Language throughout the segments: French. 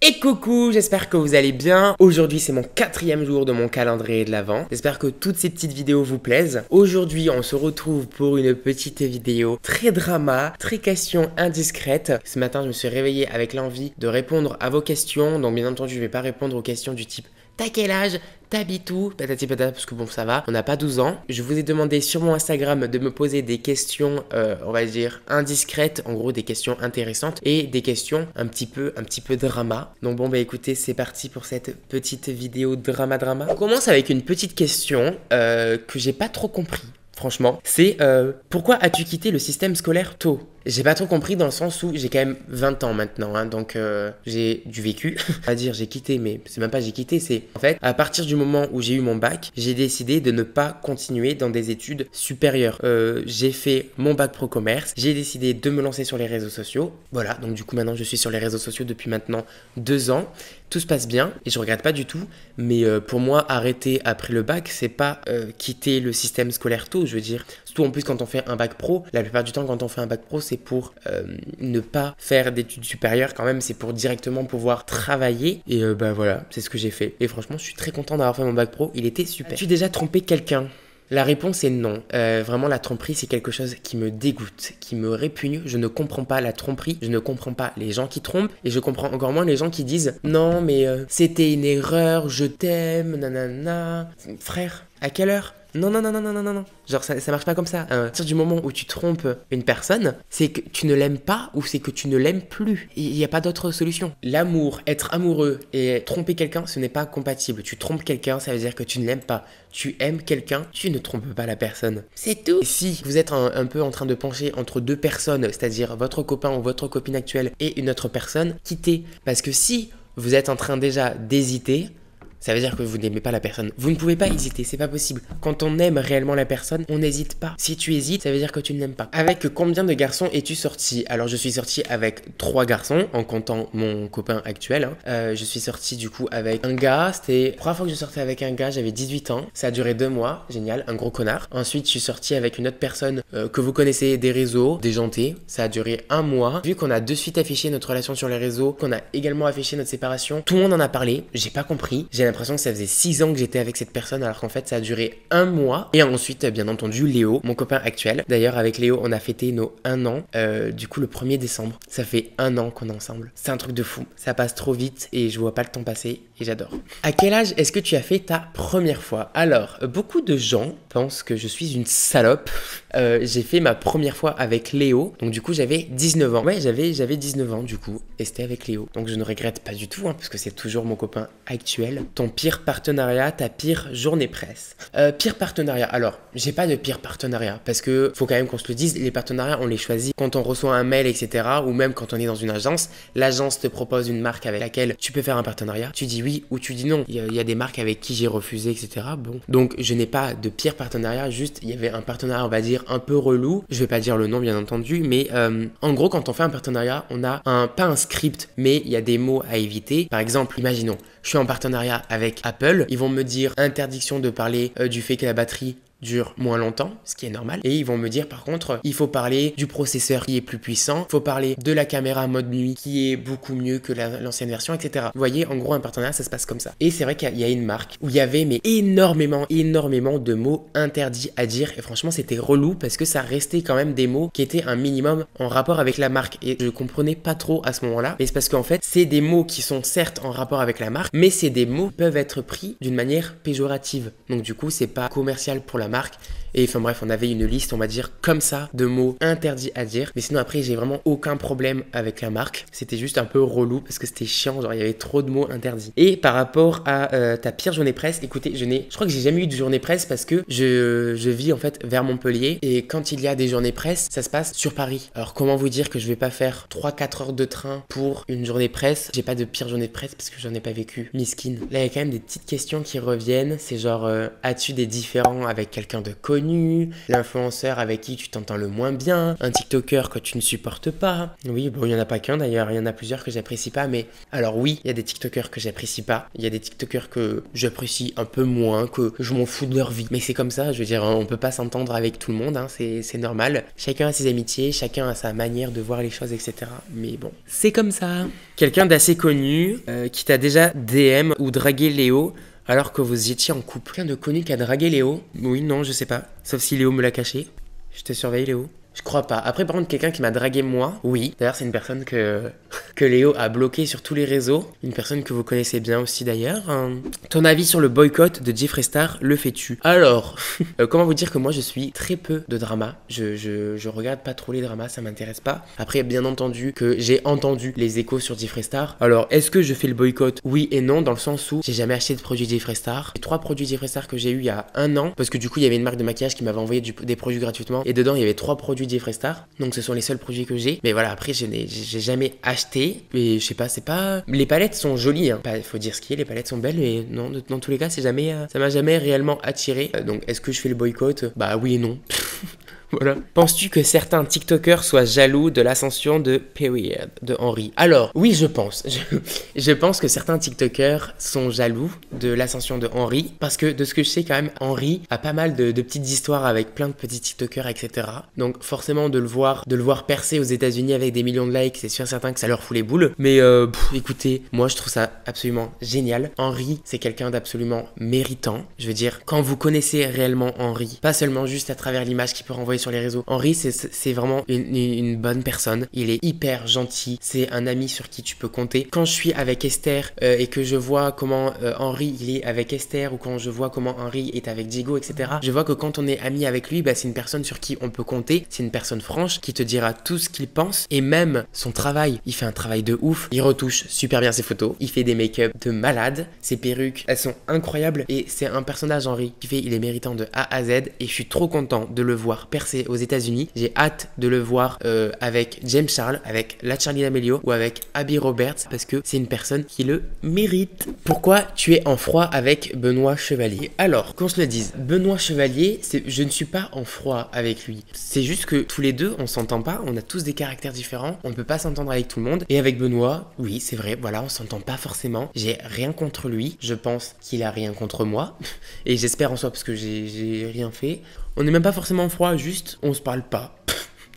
Et coucou, j'espère que vous allez bien. Aujourd'hui c'est mon 4e jour de mon calendrier de l'Avent. J'espère que toutes ces petites vidéos vous plaisent. Aujourd'hui on se retrouve pour une petite vidéo très drama, très question indiscrète. Ce matin je me suis réveillé avec l'envie de répondre à vos questions. Donc bien entendu je vais pas répondre aux questions du type t'as quel âge? T'habites où? Patati patata, parce que bon ça va, on n'a pas 12 ans. Je vous ai demandé sur mon Instagram de me poser des questions, on va dire indiscrètes, en gros des questions intéressantes et des questions un petit peu drama. Donc bon bah écoutez, c'est parti pour cette petite vidéo drama. On commence avec une petite question que j'ai pas trop compris. Franchement, c'est pourquoi as-tu quitté le système scolaire tôt? J'ai pas trop compris dans le sens où j'ai quand même 20 ans maintenant, hein, donc j'ai du vécu. À dire j'ai quitté, mais c'est même pas j'ai quitté, c'est en fait à partir du moment où j'ai eu mon bac, j'ai décidé de ne pas continuer dans des études supérieures. J'ai fait mon bac pro commerce, j'ai décidé de me lancer sur les réseaux sociaux. Voilà, donc du coup maintenant je suis sur les réseaux sociaux depuis maintenant 2 ans. Tout se passe bien et je regrette pas du tout, mais pour moi arrêter après le bac, c'est pas quitter le système scolaire tôt, je veux dire. Surtout en plus quand on fait un bac pro, la plupart du temps quand on fait un bac pro, c'est pour ne pas faire d'études supérieures quand même, c'est pour directement pouvoir travailler. Et bah voilà, c'est ce que j'ai fait. Et franchement, je suis très content d'avoir fait mon bac pro, il était super. As-tu déjà trompé quelqu'un? La réponse est non. Vraiment, la tromperie, c'est quelque chose qui me dégoûte, qui me répugne. Je ne comprends pas la tromperie, je ne comprends pas les gens qui trompent, et je comprends encore moins les gens qui disent « Non, mais c'était une erreur, je t'aime, nanana. » Frère, à quelle heure? Non. Genre, ça marche pas comme ça. À partir du moment où tu trompes une personne, c'est que tu ne l'aimes pas ou c'est que tu ne l'aimes plus. Il n'y a pas d'autre solution. L'amour, être amoureux et tromper quelqu'un, ce n'est pas compatible. Tu trompes quelqu'un, ça veut dire que tu ne l'aimes pas. Tu aimes quelqu'un, tu ne trompes pas la personne. C'est tout. Et si vous êtes un peu en train de pencher entre deux personnes, c'est-à-dire votre copain ou votre copine actuelle et une autre personne, quittez. Parce que si vous êtes en train déjà d'hésiter, ça veut dire que vous n'aimez pas la personne. Vous ne pouvez pas hésiter, c'est pas possible. Quand on aime réellement la personne, on n'hésite pas. Si tu hésites, ça veut dire que tu ne l'aimes pas. Avec combien de garçons es-tu sorti? Alors je suis sorti avec 3 garçons, en comptant mon copain actuel. Je suis sorti du coup avec un gars, c'était la première fois que je sortais avec un gars, j'avais 18 ans. Ça a duré 2 mois, génial, un gros connard. Ensuite je suis sorti avec une autre personne que vous connaissez des réseaux, déjanté. Ça a duré 1 mois. Vu qu'on a de suite affiché notre relation sur les réseaux, qu'on a également affiché notre séparation, tout le monde en a parlé, j'ai pas compris. J'ai l'impression que ça faisait 6 ans que j'étais avec cette personne alors qu'en fait ça a duré 1 mois. Et ensuite bien entendu Léo, mon copain actuel. D'ailleurs avec Léo on a fêté nos 1 an du coup le 1er décembre. Ça fait 1 an qu'on est ensemble. C'est un truc de fou. Ça passe trop vite et je vois pas le temps passer et j'adore. À quel âge est-ce que tu as fait ta première fois? Alors beaucoup de gens pensent que je suis une salope. J'ai fait ma première fois avec Léo. Donc du coup j'avais 19 ans. Ouais j'avais 19 ans du coup. Et c'était avec Léo. Donc je ne regrette pas du tout hein, parce que c'est toujours mon copain actuel. Ton pire partenariat, ta pire journée presse. Pire partenariat. Alors, j'ai pas de pire partenariat parce que faut quand même qu'on se le dise, les partenariats on les choisit quand on reçoit un mail, etc. Ou même quand on est dans une agence. L'agence te propose une marque avec laquelle tu peux faire un partenariat. Tu dis oui ou tu dis non. Il y a des marques avec qui j'ai refusé, etc. Bon. Donc, je n'ai pas de pire partenariat. Juste, il y avait un partenariat, on va dire, un peu relou. Je vais pas dire le nom, bien entendu. Mais en gros, quand on fait un partenariat, on a pas un script, mais il y a des mots à éviter. Par exemple, imaginons, je suis en partenariat avec Apple, ils vont me dire interdiction de parler du fait que la batterie dure moins longtemps, ce qui est normal. Et ils vont me dire par contre, il faut parler du processeur qui est plus puissant, il faut parler de la caméra mode nuit qui est beaucoup mieux que l'ancienne version, etc. Vous voyez, en gros, un partenariat, ça se passe comme ça. Et c'est vrai qu'il y a une marque où il y avait mais énormément de mots interdits à dire. Et franchement, c'était relou parce que ça restait quand même des mots qui étaient un minimum en rapport avec la marque. Et je comprenais pas trop à ce moment-là. Mais c'est parce qu'en fait, c'est des mots qui sont certes en rapport avec la marque, mais c'est des mots qui peuvent être pris d'une manière péjorative. Donc du coup, c'est pas commercial pour la marque. Et enfin bref, on avait une liste, on va dire, comme ça, de mots interdits à dire. Mais sinon après, j'ai vraiment aucun problème avec la marque. C'était juste un peu relou parce que c'était chiant, genre il y avait trop de mots interdits. Et par rapport à ta pire journée presse, écoutez, je crois que j'ai jamais eu de journée presse parce que je vis en fait vers Montpellier. Et quand il y a des journées presse, ça se passe sur Paris. Alors comment vous dire que je vais pas faire 3-4 heures de train pour une journée presse? J'ai pas de pire journée de presse parce que j'en ai pas vécu. Miskin. Là, il y a quand même des petites questions qui reviennent. C'est genre, as-tu des différends avec quelqu'un de connu? connu, l'influenceur avec qui tu t'entends le moins bien, un TikToker que tu ne supportes pas. Oui, bon, il n'y en a pas qu'un d'ailleurs, il y en a plusieurs que j'apprécie pas, mais alors oui, il y a des TikTokers que j'apprécie pas, il y a des TikTokers que j'apprécie un peu moins, que je m'en fous de leur vie. Mais c'est comme ça, je veux dire, on peut pas s'entendre avec tout le monde, hein, c'est normal. Chacun a ses amitiés, chacun a sa manière de voir les choses, etc. Mais bon, c'est comme ça. Quelqu'un d'assez connu qui t'a déjà DM ou dragué Léo alors que vous étiez en couple. Quelqu'un de connu qui a dragué Léo? Oui, non, je sais pas. Sauf si Léo me l'a caché. Je te surveille, Léo. Je crois pas. Après, par contre, quelqu'un qui m'a dragué moi, oui. D'ailleurs, c'est une personne que Léo a bloqué sur tous les réseaux. Une personne que vous connaissez bien aussi d'ailleurs. Ton avis sur le boycott de Jeffree Star, le fais-tu? Alors, comment vous dire que moi je suis très peu de drama. Je regarde pas trop les dramas, ça m'intéresse pas. Après, bien entendu que j'ai entendu les échos sur Jeffree Star. Alors, est-ce que je fais le boycott? Oui et non, dans le sens où j'ai jamais acheté de produits Jeffree Star. Les 3 produits Jeffree Star que j'ai eu il y a 1 an, parce que du coup, il y avait une marque de maquillage qui m'avait envoyé des produits gratuitement. Et dedans, il y avait 3 produits Jeffree Star. Donc, ce sont les seuls produits que j'ai. Mais voilà, après, j'ai jamais acheté. Et je sais pas, c'est pas. Les palettes sont jolies, hein. Il faut dire ce qui est, les palettes sont belles, mais non, dans tous les cas, c'est jamais, ça m'a jamais réellement attiré. Donc, est-ce que je fais le boycott? Bah oui et non. Voilà. Penses-tu que certains TikTokers soient jaloux de l'ascension de Period de Henry? Alors, oui, je pense. Je pense que certains TikTokers sont jaloux de l'ascension de Henry parce que de ce que je sais quand même, Henry a pas mal de petites histoires avec plein de petits TikTokers, etc. Donc forcément de le voir percer aux États-Unis avec des millions de likes, c'est sûr certain que ça leur fout les boules. Mais écoutez, moi je trouve ça absolument génial. Henry, c'est quelqu'un d'absolument méritant. Je veux dire, quand vous connaissez réellement Henry, pas seulement juste à travers l'image qu'il peut renvoyer sur les réseaux. Henry, c'est vraiment une bonne personne. Il est hyper gentil. C'est un ami sur qui tu peux compter. Quand je suis avec Esther et que je vois comment Henry il est avec Esther ou quand je vois comment Henry est avec Diego, etc. Je vois que quand on est ami avec lui, bah, c'est une personne sur qui on peut compter. C'est une personne franche qui te dira tout ce qu'il pense et même son travail. Il fait un travail de ouf. Il retouche super bien ses photos. Il fait des make-up de malade. Ses perruques, elles sont incroyables et c'est un personnage Henry qui fait, il est méritant de A à Z et je suis trop content de le voir percer aux États-Unis. J'ai hâte de le voir avec James Charles, avec la Charli D'Amelio ou avec Abby Roberts parce que c'est une personne qui le mérite. Pourquoi tu es en froid avec Benoît Chevalier? Alors, qu'on se le dise, Benoît Chevalier, je ne suis pas en froid avec lui. C'est juste que tous les deux, on s'entend pas, on a tous des caractères différents, on ne peut pas s'entendre avec tout le monde. Et avec Benoît, oui, c'est vrai, voilà, on s'entend pas forcément. J'ai rien contre lui, je pense qu'il a rien contre moi. Et j'espère en soi parce que j'ai rien fait. On n'est même pas forcément froid, juste on se parle pas.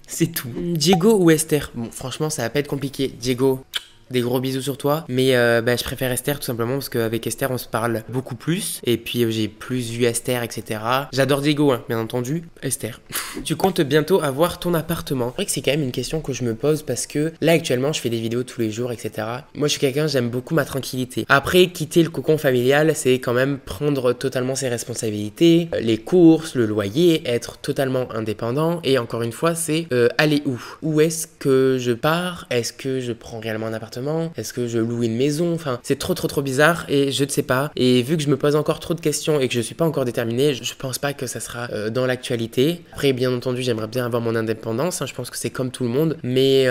C'est tout. Diego ou Esther? Bon, franchement, ça va pas être compliqué. Diego, des gros bisous sur toi. Mais je préfère Esther tout simplement parce qu'avec Esther, on se parle beaucoup plus. Et puis, j'ai plus vu Esther, etc. J'adore Diego, hein, bien entendu. Esther. Tu comptes bientôt avoir ton appartement? C'est vrai que c'est quand même une question que je me pose parce que là, actuellement, je fais des vidéos tous les jours, etc. Moi, je suis quelqu'un, j'aime beaucoup ma tranquillité. Après, quitter le cocon familial, c'est quand même prendre totalement ses responsabilités, les courses, le loyer, être totalement indépendant. Et encore une fois, c'est aller où? Où est-ce que je pars? Est-ce que je prends réellement un appartement? Est-ce que je loue une maison? Enfin, c'est trop bizarre et je ne sais pas. Et vu que je me pose encore trop de questions et que je suis pas encore déterminé, je pense pas que ça sera dans l'actualité. Après, bien entendu, j'aimerais bien avoir mon indépendance. Hein, je pense que c'est comme tout le monde. Mais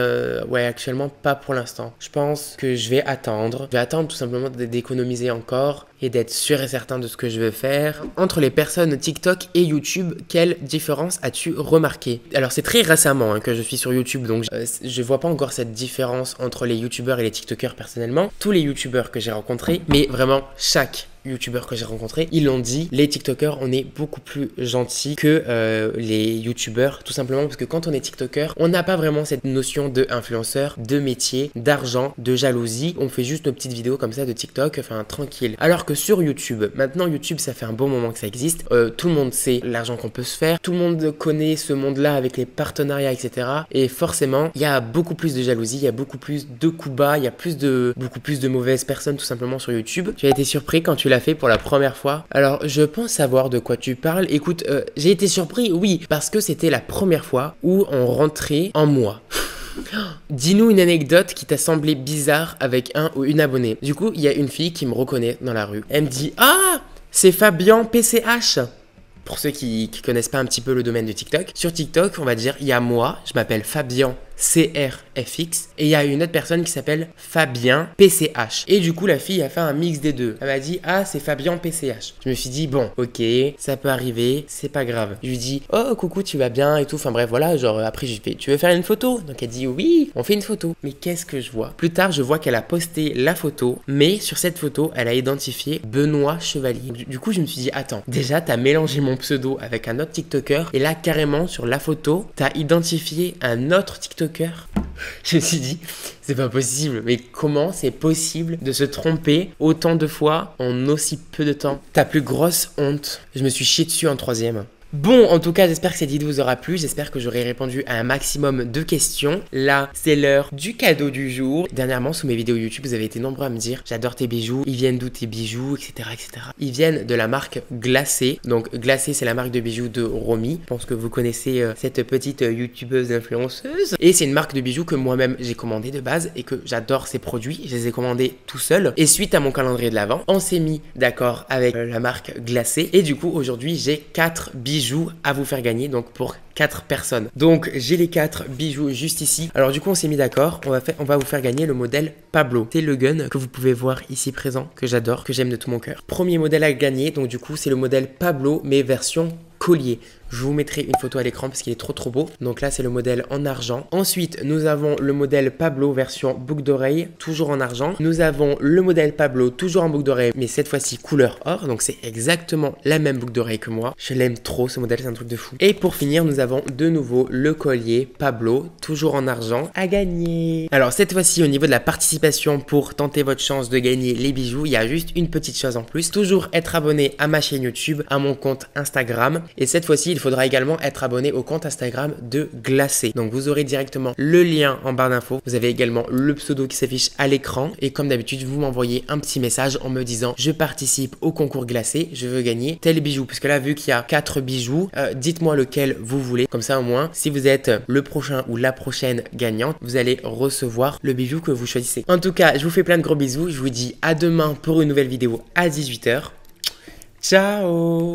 ouais, actuellement, pas pour l'instant. Je pense que je vais attendre. Je vais attendre tout simplement d'économiser encore et d'être sûr et certain de ce que je veux faire. Entre les personnes TikTok et YouTube, quelle différence as-tu remarqué? Alors c'est très récemment que je suis sur YouTube, donc je vois pas encore cette différence entre les YouTubeurs et les TikTokers personnellement. Tous les YouTubeurs que j'ai rencontrés, mais vraiment chaque YouTubeurs que j'ai rencontrés, ils l'ont dit, les TikTokers, on est beaucoup plus gentils que les YouTubeurs, tout simplement parce que quand on est TikToker, on n'a pas vraiment cette notion de influenceur, de métier, d'argent, de jalousie. On fait juste nos petites vidéos comme ça de TikTok, enfin tranquille. Alors que sur YouTube, maintenant YouTube, ça fait un bon moment que ça existe. Tout le monde sait l'argent qu'on peut se faire. Tout le monde connaît ce monde-là avec les partenariats, etc. Et forcément, il y a beaucoup plus de jalousie, il y a beaucoup plus de coups bas, il y a beaucoup plus de mauvaises personnes tout simplement sur YouTube. Tu as été surpris quand tu l'as fait pour la première fois? Alors, je pense savoir de quoi tu parles. Écoute, j'ai été surpris, oui, parce que c'était la première fois où on rentrait en moi. Dis-nous une anecdote qui t'a semblé bizarre avec un ou une abonnée. Du coup, il y a une fille qui me reconnaît dans la rue. Elle me dit « Ah, c'est Fabien PCH !» Pour ceux qui connaissent pas un petit peu le domaine de TikTok. Sur TikTok, on va dire, il y a moi, je m'appelle Fabien CRFX et il y a une autre personne qui s'appelle Fabien PCH. Et du coup, la fille a fait un mix des deux. Elle m'a dit, ah, c'est Fabien PCH. Je me suis dit, bon, ok, ça peut arriver, c'est pas grave. Je lui dis, oh, coucou, tu vas bien et tout. Enfin bref, voilà, genre après, je lui fais, tu veux faire une photo? Donc elle dit, oui, on fait une photo. Mais qu'est-ce que je vois? Plus tard, je vois qu'elle a posté la photo, mais sur cette photo, elle a identifié Benoît Chevalier. Du coup, je me suis dit, attends, déjà, t'as mélangé mon pseudo avec un autre TikToker et là, carrément, sur la photo, t'as identifié un autre TikToker. Je me suis dit, c'est pas possible, mais comment c'est possible de se tromper autant de fois en aussi peu de temps? Ta plus grosse honte? Je me suis chié dessus en troisième. Bon, en tout cas, j'espère que cette vidéo vous aura plu. J'espère que j'aurai répondu à un maximum de questions. Là, c'est l'heure du cadeau du jour. Dernièrement, sous mes vidéos YouTube, vous avez été nombreux à me dire, j'adore tes bijoux, ils viennent d'où tes bijoux, etc., etc. Ils viennent de la marque Glacé. Donc, Glacé, c'est la marque de bijoux de Romy. Je pense que vous connaissez cette petite youtubeuse influenceuse. Et c'est une marque de bijoux que moi-même, j'ai commandé de base et que j'adore ces produits. Je les ai commandés tout seul. Et suite à mon calendrier de l'Avent, on s'est mis d'accord avec la marque Glacé. Et du coup, aujourd'hui, j'ai 4 bijoux à vous faire gagner, donc pour 4 personnes. Donc j'ai les 4 bijoux juste ici. Alors du coup on s'est mis d'accord, on va vous faire gagner le modèle Pablo. C'est le gun que vous pouvez voir ici présent, que j'adore, que j'aime de tout mon cœur. Premier modèle à gagner, donc du coup c'est le modèle Pablo mais version collier. Je vous mettrai une photo à l'écran parce qu'il est trop beau. Donc là, c'est le modèle en argent. Ensuite, nous avons le modèle Pablo version boucle d'oreille, toujours en argent. Nous avons le modèle Pablo, toujours en boucle d'oreille, mais cette fois-ci couleur or. Donc c'est exactement la même boucle d'oreille que moi. Je l'aime trop, ce modèle, c'est un truc de fou. Et pour finir, nous avons de nouveau le collier Pablo, toujours en argent, à gagner. Alors cette fois-ci, au niveau de la participation pour tenter votre chance de gagner les bijoux, il y a juste une petite chose en plus. Toujours être abonné à ma chaîne YouTube, à mon compte Instagram. Et cette fois-ci, il faudra également être abonné au compte Instagram de Glacé. Donc vous aurez directement le lien en barre d'infos. Vous avez également le pseudo qui s'affiche à l'écran. Et comme d'habitude, vous m'envoyez un petit message en me disant je participe au concours Glacé, je veux gagner tel bijou. Puisque là, vu qu'il y a 4 bijoux, dites-moi lequel vous voulez. Comme ça, au moins, si vous êtes le prochain ou la prochaine gagnante, vous allez recevoir le bijou que vous choisissez. En tout cas, je vous fais plein de gros bisous. Je vous dis à demain pour une nouvelle vidéo à 18 h. Ciao!